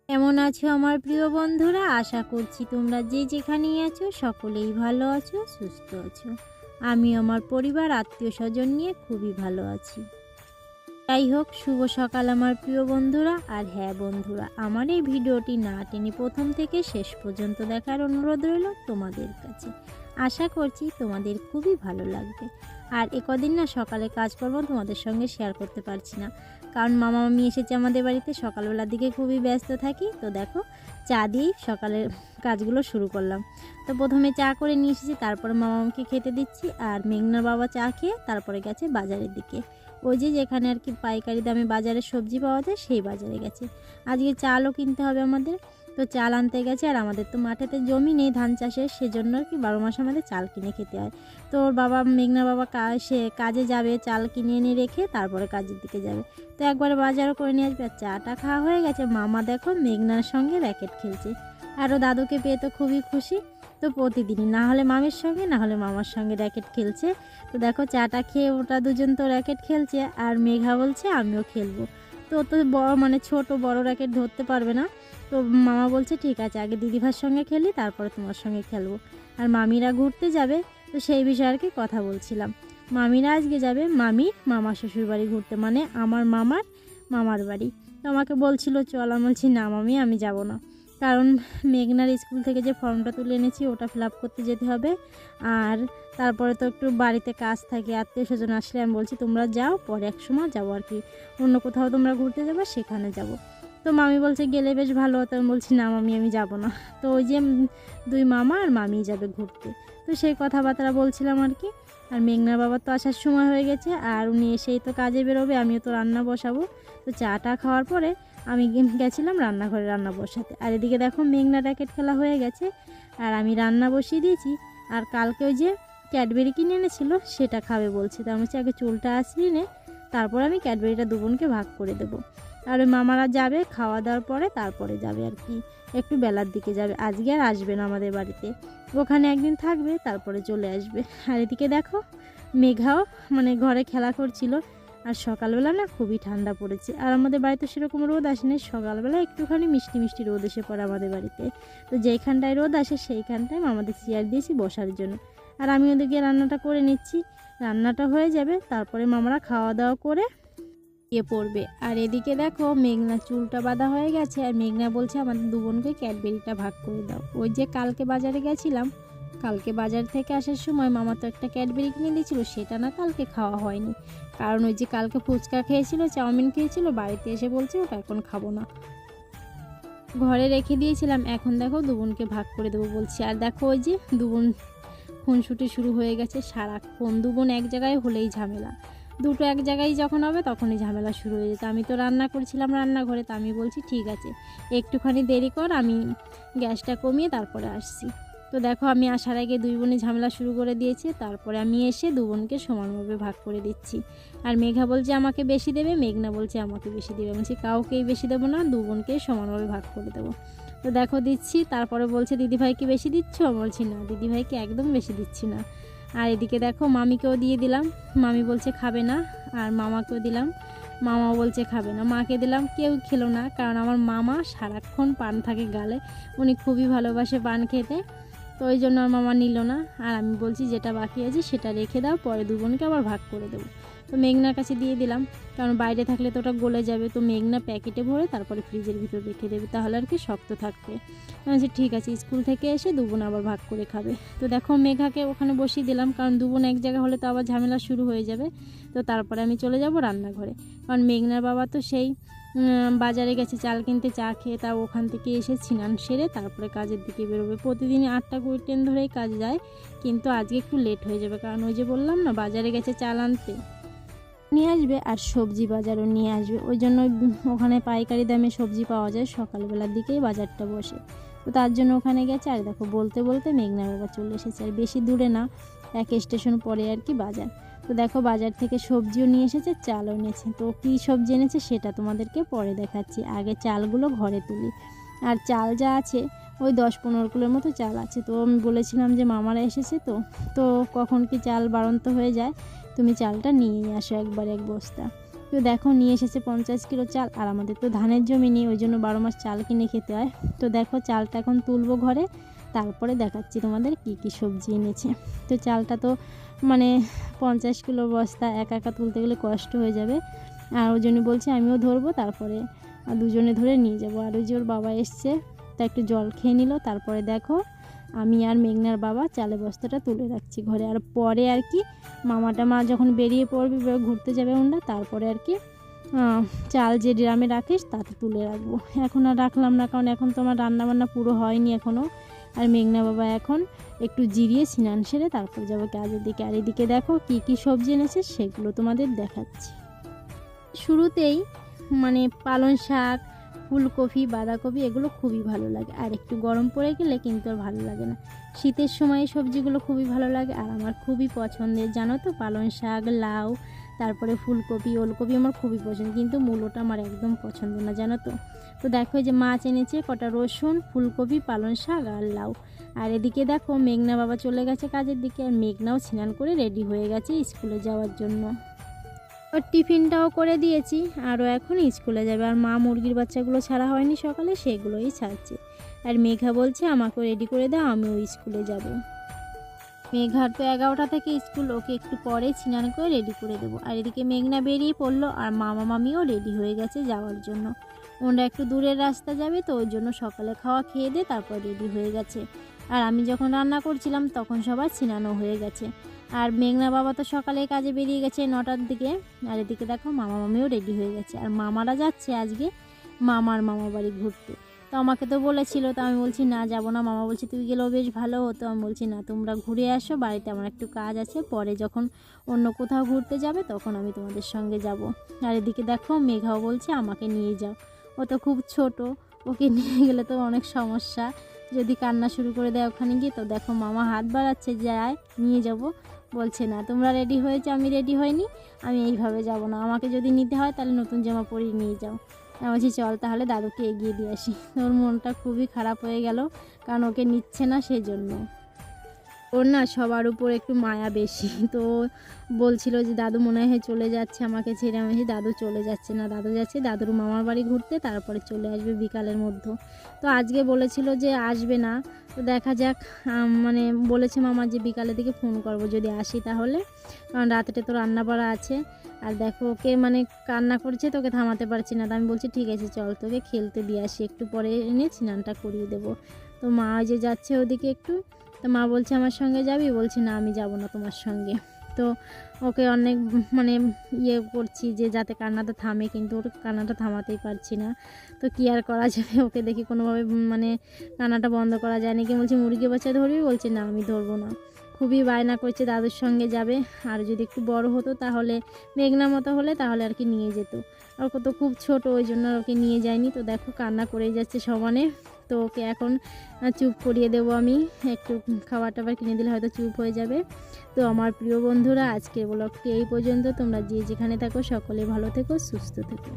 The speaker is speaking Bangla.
কেমন আছো আমার প্রিয় বন্ধুরা? আশা করছি তোমরা যে যেখানেই আছো সকলেই ভালো আছো, সুস্থ আছো। আমি আমার পরিবার, আত্মীয় স্বজন নিয়ে খুবই ভালো আছি। যাই হোক, শুভ সকাল আমার প্রিয় বন্ধুরা। আর হ্যাঁ বন্ধুরা, আমার এই ভিডিওটি না টেনে প্রথম থেকে শেষ পর্যন্ত দেখার অনুরোধ রইল তোমাদের কাছে। আশা করছি তোমাদের খুবই ভালো লাগবে। আর কদিন না সকালে কাজকর্ম তোমাদের সঙ্গে শেয়ার করতে পারছি না, কারণ মামা মামি এসেছে আমাদের বাড়িতে। সকালবেলার দিকে খুবই ব্যস্ত থাকি, তো দেখো চা দিয়েই সকালের কাজগুলো শুরু করলাম। তো প্রথমে চা করে নিয়ে এসেছি, তারপরে মামা মামিকে খেতে দিচ্ছি। আর মেঘনার বাবা চা খেয়ে তারপরে গেছে বাজারের দিকে। ওই যে যেখানে আর কি পাইকারি দামে বাজারে সবজি পাওয়া যায় সেই বাজারে গেছে। আজকে চালও কিনতে হবে আমাদের, তো চাল আনতে গেছে। আর আমাদের তো মাঠেতে জমি নেই ধান চাষের, সেজন্য আর কি 12 মাস আমাদের চাল কিনে খেতে হয়। তো ওর বাবা, মেঘনার বাবা সে কাজে যাবে, চাল কিনে এনে রেখে তারপরে কাজের দিকে যাবে। তো একবারে বাজারও করে নিয়ে আসবে। আর চাটা খাওয়া হয়ে গেছে। মামা দেখো মেঘনার সঙ্গে র্যাকেট খেলছে। আর ও দাদুকে পেয়ে তো খুবই খুশি। তো প্রতিদিনই না হলে মামির সঙ্গে, না হলে মামার সঙ্গে র্যাকেট খেলছে। তো দেখো চাটা খেয়ে ওটা দুজন তো র্যাকেট খেলছে, আর মেঘা বলছে আমিও খেলবো। তো বড় মানে ছোট বড় র্যাকেট ধরতে পারবে না। তো মামা বলছে ঠিক আছে, আগে দিদিভার সঙ্গে খেলি, তারপরে তোমার সঙ্গে খেলবো। আর মামিরা ঘুরতে যাবে, তো সেই বিষয়ে আর কি কথা বলছিলাম। মামিরা আজকে যাবে মামা শ্বশুর বাড়ি ঘুরতে, মানে আমার মামার বাড়ি। তো আমাকে বলছিল চল, আমি বলছি না মামি, আমি যাব না। কারণ মেঘনার স্কুল থেকে যে ফর্মটা তুলে এনেছি ওটা ফিল আপ করতে যেতে হবে। আর তারপরে তো একটু বাড়িতে কাজ থাকে, আত্মীয় স্বজন আসলে আমি বলছি তোমরা যাও, পরে এক সময় যাবো আর কি, অন্য কোথাও তোমরা ঘুরতে যাবে সেখানে যাব। তো মামি বলছে গেলে বেশ ভালো হতো। আমি বলছি না মামি, আমি যাব না। তো ওই যে দুই মামা আর মামি যাবে ঘুরতে, তো সেই কথাবার্তা বলছিলাম আর কি। আর মেঘনার বাবার তো আসার সময় হয়ে গেছে, আর উনি এসেই তো কাজে বেরোবে, আমিও তো রান্না বসাবো। তো চাটা খাওয়ার পরে আমি গেছিলাম রান্নাঘরে রান্না বসাতে। আর এদিকে দেখো মেঘনা র্যাকেট খেলা হয়ে গেছে, আর আমি রান্না বসিয়ে দিয়েছি। আর কালকে ওই যে ক্যাডবেরি কিনে এনেছিল সেটা খাবে বলছে। তো আমি হচ্ছে আগে চুলটা আসিয়ে নে, তারপর আমি ক্যাডবেরিটা দুবোনকে ভাগ করে দেবো। আর ওই মামারা যাবে খাওয়া দাওয়ার পরে, তারপরে যাবে আর কি, একটু বেলার দিকে যাবে। আজকে আর আসবে না আমাদের বাড়িতে, ওখানে একদিন থাকবে তারপরে চলে আসবে। আর এদিকে দেখো মেঘাও মানে ঘরে খেলা করছিল। আর সকালবেলা না খুবই ঠান্ডা পড়েছে, আর আমাদের বাড়িতে সেরকম রোদ আসেনি। সকালবেলা একটুখানি মিষ্টি মিষ্টি রোদ এসে পড়ে আমাদের বাড়িতে। তো যেইখানটায় রোদ আসে সেইখানটায় আমাদের চেয়ার দিয়েছি বসার জন্য। আর আমি ওদিকে রান্নাটা করে নিচ্ছি, রান্নাটা হয়ে যাবে তারপরে মামারা খাওয়া দাওয়া করে পড়বে। আর এদিকে দেখো মেঘনা চুলটা বাঁধা হয়ে গেছে, আর মেঘনা বলছে আমাদের দু বোনকে ক্যাডবেরিটা ভাগ করে দাও। ওই যে কালকে বাজারে গেছিলাম, কালকে বাজার থেকে আসার সময় মামা তো একটা ক্যাডবেরি কিনে দিয়েছিল, সেটা না কালকে খাওয়া হয়নি। কারণ ওই যে কালকে ফুচকা খেয়েছিল, চাউমিন খেয়েছিল, বাড়িতে এসে বলছে ওটা এখন খাবো না, ঘরে রেখে দিয়েছিলাম। এখন দেখো দু বোনকে ভাগ করে দেবো বলছি। আর দেখো ওই যে দু বোন খুনসুটি শুরু হয়ে গেছে সারাক্ষণ। দু বোন এক জায়গায় হলেই ঝামেলা, দুটো এক জায়গায় যখন হবে তখনই ঝামেলা শুরু হয়ে যেত। আমি তো রান্না করছিলাম রান্নাঘরে, তো আমি বলছি ঠিক আছে একটুখানি দেরি কর, আমি গ্যাসটা কমিয়ে তারপরে আসছি। তো দেখো আমি আসার আগে দুই বোনে ঝামেলা শুরু করে দিয়েছে, তারপরে আমি এসে দু বোনকে সমানভাবে ভাগ করে দিচ্ছি। আর মেঘা বলছে আমাকে বেশি দেবে, মেঘনা বলছে আমাকে বেশি দেবে। আমি বলছি কাউকেই বেশি দেবো না, দু বোনকেই সমানভাবে ভাগ করে দেবো। তো দেখো দিচ্ছি, তারপরে বলছে দিদিভাইকে বেশি দিচ্ছ? বলছি না, দিদিভাইকে একদম বেশি দিচ্ছি না। আর এদিকে দেখো মামিকেও দিয়ে দিলাম, মামি বলছে খাবে না। আর মামাকেও দিলাম, মামাও বলছে খাবে না। মাকে দিলাম, কেউ খেলো না, কারণ আমার মামা সারাক্ষণ পান থাকে গালে, উনি খুবই ভালোবাসে পান খেতে। তো ওই জন্য আর মামা নিল না। আর আমি বলছি যেটা বাকি আছে সেটা রেখে দাও, পরে দু বোনকে আবার ভাগ করে দেবো। তো মেঘনার কাছে দিয়ে দিলাম, কারণ বাইরে থাকলে তো ওটা গলে যাবে। তো মেঘনা প্যাকেটে ভরে তারপরে ফ্রিজের ভিতর রেখে দেবে, তাহলে আর কি শক্ত থাকবে। বলছি ঠিক আছে, স্কুল থেকে এসে দু বোন আবার ভাগ করে খাবে। তো দেখো মেঘাকে ওখানে বসিয়ে দিলাম, কারণ দু বোন এক জায়গা হলে তো আবার ঝামেলা শুরু হয়ে যাবে। তো তারপরে আমি চলে যাব রান্নাঘরে, কারণ মেঘনার বাবা তো সেই বাজারে গেছে চাল কিনতে, চা খেয়ে তা ওখান থেকে এসে স্নান সেরে তারপরে কাজের দিকে বেরোবে। প্রতিদিন 8টা-20 ট্রেন ধরেই কাজ যায়, কিন্তু আজকে একটু লেট হয়ে যাবে, কারণ ওই যে বললাম না বাজারে গেছে চাল আনতে, নিয়ে আসবে আর সবজি বাজারও নিয়ে আসবে। ওই জন্য ওখানে পাইকারি দামে সবজি পাওয়া যায়, সকালবেলার দিকেই বাজারটা বসে। তো তার জন্য ওখানে গেছে। আর দেখো বলতে বলতে মেঘনার বাবা চলে এসেছে, আর বেশি দূরে না, এক স্টেশন পরে আর কি বাজার। তো দেখো বাজার থেকে সবজিও নিয়ে এসেছে, চালও এনেছে। তো কী সবজি এনেছে সেটা তোমাদেরকে পরে দেখাচ্ছি, আগে চালগুলো ঘরে তুলি। আর চাল যা আছে ওই 10-15 কিলোর মতো চাল আছে। তো আমি বলেছিলাম যে মামারা এসেছে, তো তো কখন কি চাল বাড়ন্ত হয়ে যায়, তুমি চালটা নিয়েই আসো একবার এক বস্তা। তো দেখো নিয়ে এসেছে 50 কিলো চাল, আর আমাদের তো ধানের জমি নেই, ওই জন্য 12 মাস চাল কিনে খেতে হয়। তো দেখো চালটা এখন তুলবো ঘরে, তারপরে দেখাচ্ছি তোমাদের কি কি সবজি এনেছে। তো চালটা তো মানে 50 কিলো বস্তা একা একা তুলতে গেলে কষ্ট হয়ে যাবে, আর ওই জন্য বলছে আমিও ধরবো, তারপরে দুজনে ধরে নিয়ে যাব। আর ওই যে ওর বাবা এসছে, তা একটু জল খেয়ে নিল। তারপরে দেখো আমি আর মেঘনার বাবা চালের বস্তাটা তুলে রাখছি ঘরে, আর পরে আর কি মা যখন বেরিয়ে পড়বে ঘুরতে যাবে ওরা, তারপরে আর কি চাল যে ড্রামে রাখিস তাতে তুলে রাখবো। এখন আর রাখলাম না, কারণ এখন তো আমার রান্নাবান্না পুরো হয়নি এখনও। আর মেঘনা বাবা এখন একটু জিরিয়ে স্নান সেরে তারপর যাবো কাজের দিকে। আর এদিকে দেখো কি কি সবজি এনেছে সেগুলো তোমাদের দেখাচ্ছি। শুরুতেই মানে পালং শাক, ফুলকপি, বাঁধাকপি এগুলো খুবই ভালো লাগে, আর একটু গরম পড়ে গেলে কিন্তু আর ভালো লাগে না। শীতের সময় এই সবজিগুলো খুবই ভালো লাগে, আর আমার খুবই পছন্দের, জানো তো, পালং শাক, লাউ, তারপরে ফুলকপি, ওলকপি আমার খুবই পছন্দ, কিন্তু মূলোটা আমার একদম পছন্দ না, জানো তো। তো দেখো এই যে মাছ এনেছে, কটা রসুন, ফুলকপি, পালং শাক আর লাউ। আর এদিকে দেখো মেঘনা বাবা চলে গেছে কাজের দিকে, আর মেঘনাও স্নান করে রেডি হয়ে গেছে স্কুলে যাওয়ার জন্য। ওর টিফিনটাও করে দিয়েছি, আরও এখন স্কুলে যাবে। আর মা মুরগির বাচ্চাগুলো ছাড়া হয়নি সকালে, সেগুলোই ছাড়ছে। আর মেঘা বলছে আমাকেও রেডি করে দাও, আমিও স্কুলে যাব। মেঘার তো 11টা থেকে স্কুল, ওকে একটু পরে স্নান করে রেডি করে দেবো। আর এদিকে মেঘনা বেরিয়ে পড়লো, আর মামা মামিও রেডি হয়ে গেছে যাওয়ার জন্য। ওরা একটু দূরের রাস্তা যাবে, তো ওই জন্য সকালে খাওয়া খেয়ে দিয়ে তারপর রেডি হয়ে গেছে। আর আমি যখন রান্না করছিলাম তখন সবার স্নানও হয়ে গেছে। আর মেঘনা বাবা তো সকালে কাজে বেরিয়ে গেছে 9টার দিকে। আর এদিকে দেখো মামা মামিও রেডি হয়ে গেছে, আর মামারা যাচ্ছে আজকে মামার মামা বাড়ি ঘুরতে। তো আমাকে তো বলেছিল, তো আমি বলছি না যাবো না। মামা বলছে তুই গেলেও বেশ ভালো হতো। আমি বলছি না, তোমরা ঘুরে আসো, বাড়িতে আমার একটু কাজ আছে, পরে যখন অন্য কোথাও ঘুরতে যাবে তখন আমি তোমাদের সঙ্গে যাব। আর এদিকে দেখো মেঘাও বলছে আমাকে নিয়ে যাও, ও তো খুব ছোট, ওকে নিয়ে গেলে তো অনেক সমস্যা, যদি কান্না শুরু করে দেয় ওখানে গিয়ে। তো দেখো মামা হাত বাড়াচ্ছে, যায় নিয়ে যাব। বলছে না তোমরা রেডি হয়েছো, আমি রেডি হইনি, আমি এইভাবে যাব না, আমাকে যদি নিতে হয় তাহলে নতুন জামা পরিয়ে নিয়ে যাও। আমি বলছি চল তাহলে দাদুকে এগিয়ে দিয়ে আসি। ওর মনটা খুবই খারাপ হয়ে গেল, কারণ ওকে নিচ্ছে না সেই জন্য। ওর না সবার উপর একটু মায়া বেশি, তো বলছিল যে দাদু মনে হয় চলে যাচ্ছে আমাকে ছেড়ে। আমি দাদু চলে যাচ্ছে না, দাদু যাচ্ছে দাদুর মামার বাড়ি ঘুরতে, তারপরে চলে আসবে বিকালের মধ্যে। তো আজকে বলেছিল যে আসবে না, তো দেখা যাক। মানে বলেছে মামা যে বিকালের দিকে ফোন করব যদি আসি তাহলে, কারণ রাতেতে তো রান্না বাড়া আছে। আর দেখো ওকে মানে কান্না করছে, তোকে থামাতে পারছি না। তো আমি বলছি ঠিক আছে চল তোকে খেলতে দিয়ে আসি, একটু পরে এনে স্নানটা করিয়ে দেবো। তো মা যে যাচ্ছে ওদিকে একটু, তো মা বলছে আমার সঙ্গে যাবি, বলছি না আমি যাব না তোমার সঙ্গে। তো ওকে অনেক মানে করছি যে যাতে কান্নাটা থামে, কিন্তু ওর কান্নাটা থামাতেই পারছি না। তো কী আর করা যাবে, ওকে দেখি কোনোভাবে মানে কান্নাটা বন্ধ করা যায় নাকি। বলছি মুরগি বাচ্চা ধরবি, বলছে না আমি ধরবো না। খুবই বায়না করছে দাদুর সঙ্গে যাবে। আর যদি একটু বড় হতো তাহলে, মেঘনা মতো হলে তাহলে আর কি নিয়ে যেত। আর তো খুব ছোট, ওই জন্য ওকে নিয়ে যায়নি। তো দেখো কান্না করেই যাচ্ছে সমানে। তো ওকে এখন চুপ করিয়ে দেবো আমি, একটু খাবার টাবার কিনে দিলে হয়তো চুপ হয়ে যাবে। তো আমার প্রিয় বন্ধুরা আজকের ব্লগটি এই পর্যন্ত। তোমরা যে যেখানে থাকো সকলে ভালো থেকো, সুস্থ থেকো।